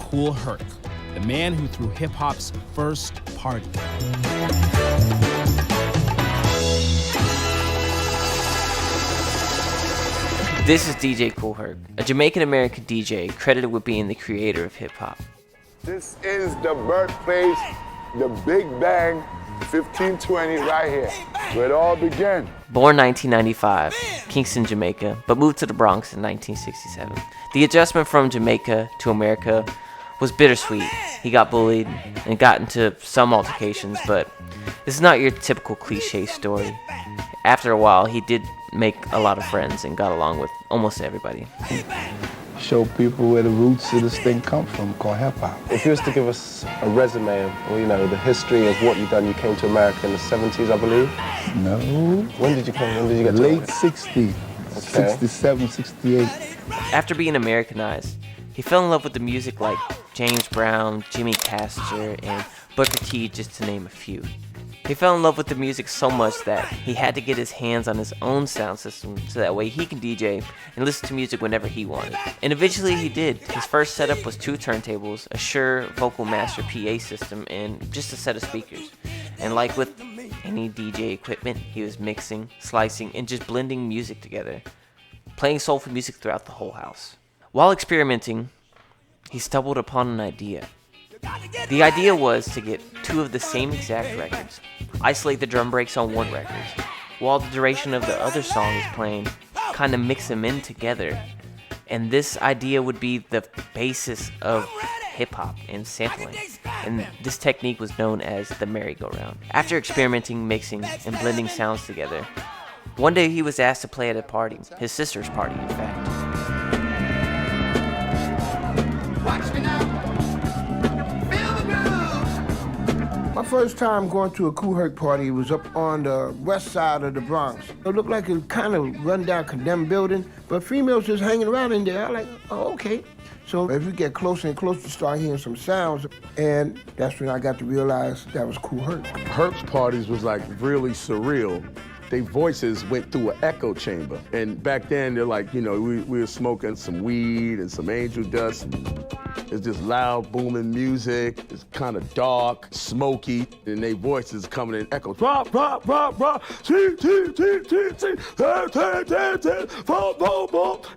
Kool Herc, the man who threw hip-hop's first party. This is DJ Kool Herc, a Jamaican-American DJ credited with being the creator of hip-hop. This is the birthplace, the Big Bang, 1520 right here, where it all began. Born 1995, Kingston, Jamaica, but moved to the Bronx in 1967. The adjustment from Jamaica to America was bittersweet. He got bullied and got into some altercations, but this is not your typical cliche story. After a while, he did make a lot of friends and got along with almost everybody. Show people where the roots of this thing come from, called hip-hop. If you was to give us a resume of, the history of what you've done, you came to America in the 70s, I believe? No. When did you come? When did you get to Late America? 60s, okay. 67, 68. After being Americanized, he fell in love with the music like James Brown, Jimmy Castor, and Booker T, just to name a few. He fell in love with the music so much that he had to get his hands on his own sound system so that way he can DJ and listen to music whenever he wanted. And eventually he did. His first setup was 2 turntables, a Shure Vocal Master PA system, and just a set of speakers. And like with any DJ equipment, he was mixing, slicing, and just blending music together, playing soulful music throughout the whole house. While experimenting, he stumbled upon an idea. The idea was to get 2 of the same exact records, isolate the drum breaks on one record, while the duration of the other song is playing, kind of mix them in together. And this idea would be the basis of hip-hop and sampling. And this technique was known as the merry-go-round. After experimenting, mixing, and blending sounds together, one day he was asked to play at a party, his sister's party in fact. Watch me now. My first time going to a Kool Herc party was up on the west side of the Bronx. It looked like a kind of run-down, condemned building, but females just hanging around in there. I'm like, oh, okay. So as we get closer and closer, you start hearing some sounds, and that's when I got to realize that was Kool Herc. Herc's parties was like really surreal. Their voices went through an echo chamber. And back then, they're like, we were smoking some weed and some angel dust. It's just loud, booming music. It's kind of dark, smoky, and their voices coming in echoes. Rock, rock, rock, rock.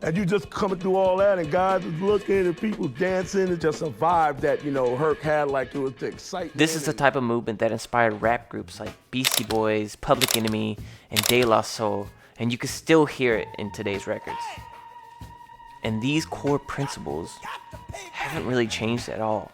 And you just coming through all that, and guys was looking, and people dancing. It's just a vibe that, Herc had, like it was the excitement. This is the type of movement that inspired rap groups like Beastie Boys, Public Enemy, and De La Soul, and you can still hear it in today's records. And these core principles haven't really changed at all.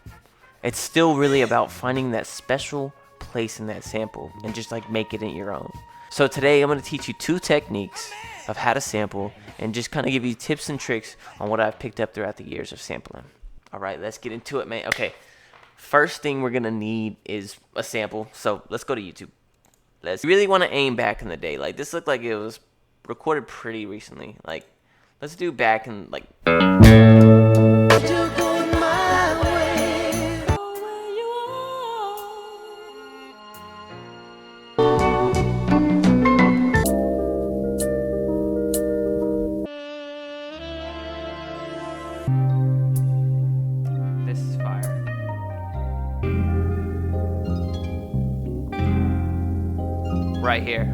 It's still really about finding that special place in that sample and just like make it your own. So today I'm going to teach you 2 techniques of how to sample and just kind of give you tips and tricks on what I've picked up throughout the years of sampling. All right, let's get into it, man. Okay, first thing we're going to need is a sample. So let's go to YouTube. Let's really want to aim back in the day. Like this looked like it was recorded pretty recently. Like let's do back in like. This is fire. Right here.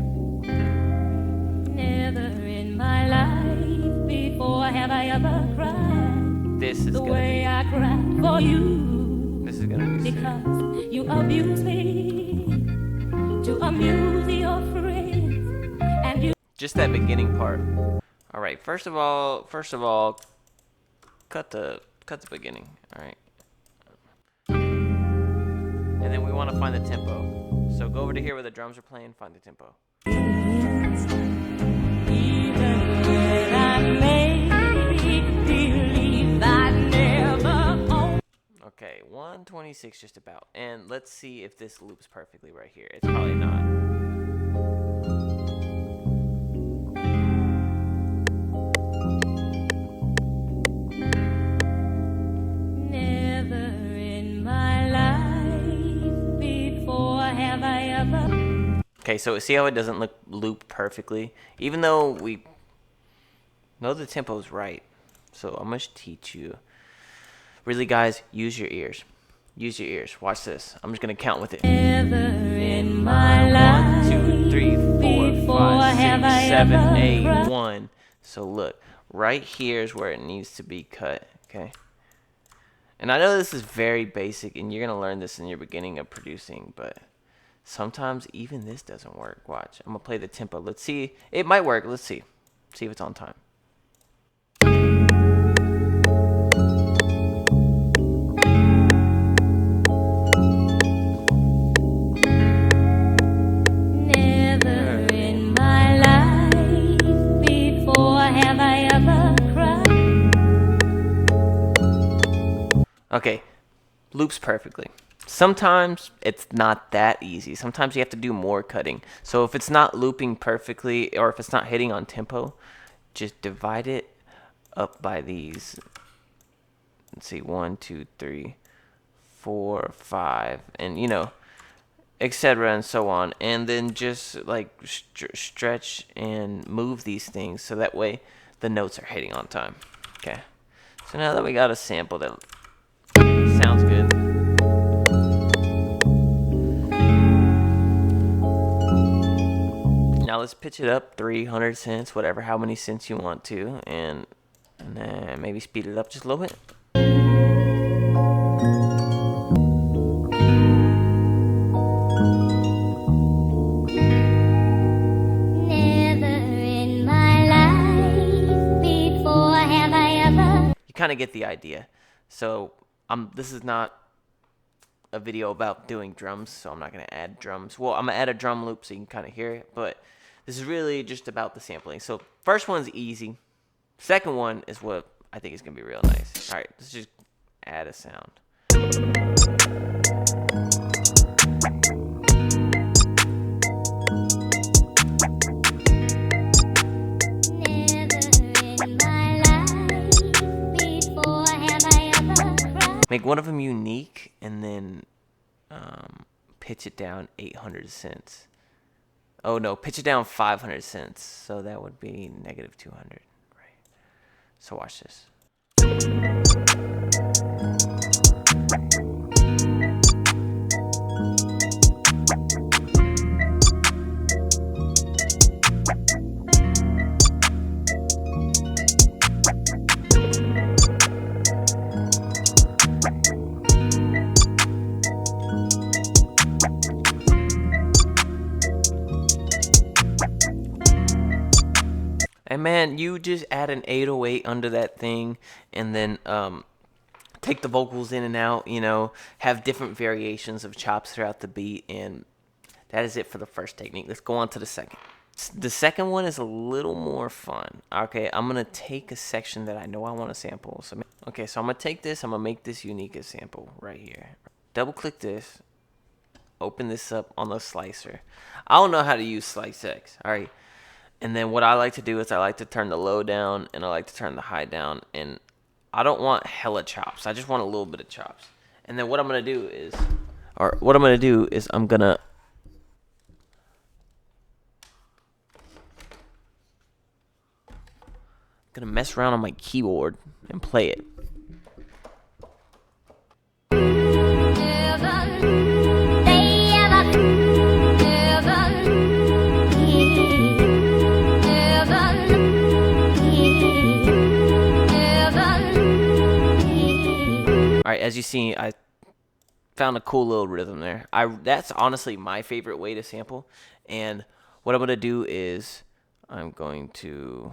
Never in my life before have I ever cried This is the gonna way be. I cried for you. This is gonna be sick. Because you abuse me to amuse your friends, and you. Just that beginning part. All right. First of all, cut the beginning. All right. And then we want to find the tempo. So go over to here where the drums are playing. Find the tempo. Even when I make believe I never own. Okay, 126 just about. And let's see if this loops perfectly right here. It's probably not. Never in my life before have I ever. Okay, so see how it doesn't loop perfectly? Even though we know the tempo's right. So I'm going to teach you. Really, guys, use your ears. Use your ears. Watch this. I'm just gonna count with it. Never in my life 1, 2, 3, 4, before 5, have 6, I 7, ever 8, cried. 1. So look, right here is where it needs to be cut. Okay. And I know this is very basic, and you're gonna learn this in your beginning of producing, but sometimes even this doesn't work. Watch. I'm gonna play the tempo. Let's see. It might work. Let's see. See if it's on time. Never in my life before have I ever cried. Okay. Loops perfectly. Sometimes it's not that easy. Sometimes you have to do more cutting. So if it's not looping perfectly, or if it's not hitting on tempo, just divide it up by these. Let's see, 1, 2, 3, 4, 5, and you know, etc. and so on. And then just like stretch and move these things so that way the notes are hitting on time. Okay. So now that we got a sample that sounds good. Now let's pitch it up 300 cents, whatever, how many cents you want to, and then maybe speed it up just a little bit. Never in my life before have I ever. You kind of get the idea. So this is not a video about doing drums, so I'm not going to add drums. Well, I'm going to add a drum loop so you can kind of hear it, but this is really just about the sampling. So first one's easy. Second one is what I think is going to be real nice. All right, let's just add a sound. Make one of them unique, and then pitch it down 800 cents. Oh no, pitch it down 500 cents. So that would be negative 200, right? So watch this. And man, you just add an 808 under that thing, and then take the vocals in and out, you know, have different variations of chops throughout the beat, and that is it for the first technique. Let's go on to the second. The second one is a little more fun. Okay, I'm going to take a section that I know I want to sample. So I'm going to take this, I'm going to make this unique as sample right here. Double click this, open this up on the slicer. I don't know how to use Slice X, all right. And then what I like to do is I like to turn the low down and I like to turn the high down. And I don't want hella chops. I just want a little bit of chops. And then what I'm going to do is, I'm going to mess around on my keyboard and play it. Alright, as you see, I found a cool little rhythm there. That's honestly my favorite way to sample. And what I'm going to do is I'm going to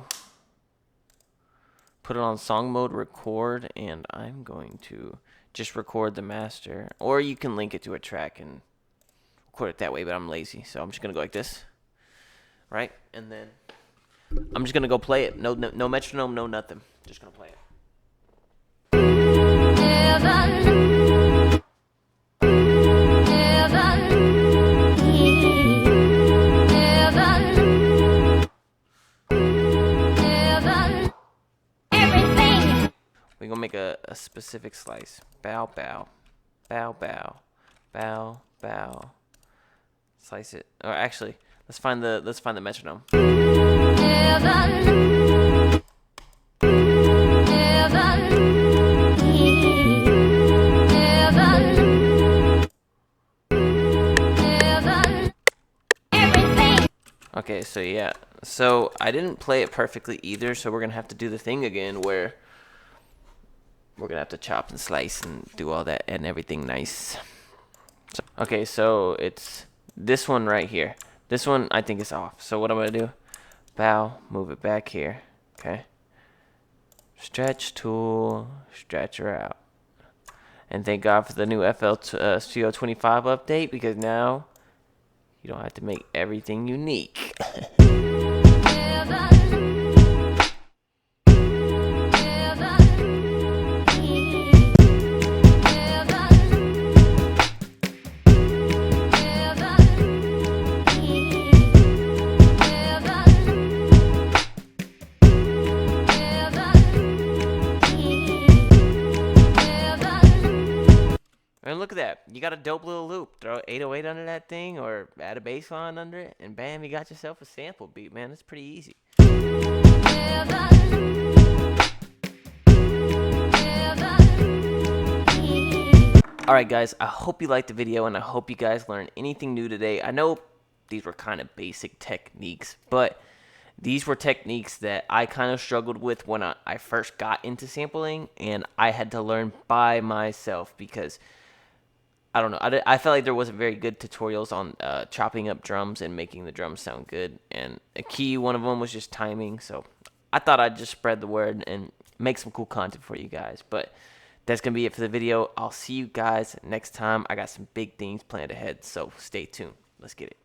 put it on song mode, record, and I'm going to just record the master. Or you can link it to a track and record it that way, but I'm lazy. So I'm just going to go like this. Right? And then I'm just going to go play it. No metronome, no nothing. Just going to play it. We're gonna make a specific slice. Bow, bow, bow, bow, bow, bow. Slice it. Or actually, let's find the metronome. Okay, so yeah. So I didn't play it perfectly either, so we're going to have to do the thing again where we're going to have to chop and slice and do all that and everything nice. So, okay, so it's this one right here. This one I think is off. So what I'm going to do, bow, move it back here. Okay. Stretch tool, stretch her out. And thank God for the new FL Studio 25 update, because now you don't have to make everything unique. And look at that. You got a dope little loop. Throw 808 under that thing or add a bass line under it, and bam, you got yourself a sample beat, man. It's pretty easy. Alright guys, I hope you liked the video and I hope you guys learned anything new today. I know these were kind of basic techniques, but these were techniques that I kind of struggled with when I first got into sampling, and I had to learn by myself because I don't know. I felt like there wasn't very good tutorials on chopping up drums and making the drums sound good. And a key one of them was just timing. So I thought I'd just spread the word and make some cool content for you guys. But that's going to be it for the video. I'll see you guys next time. I got some big things planned ahead, so stay tuned. Let's get it.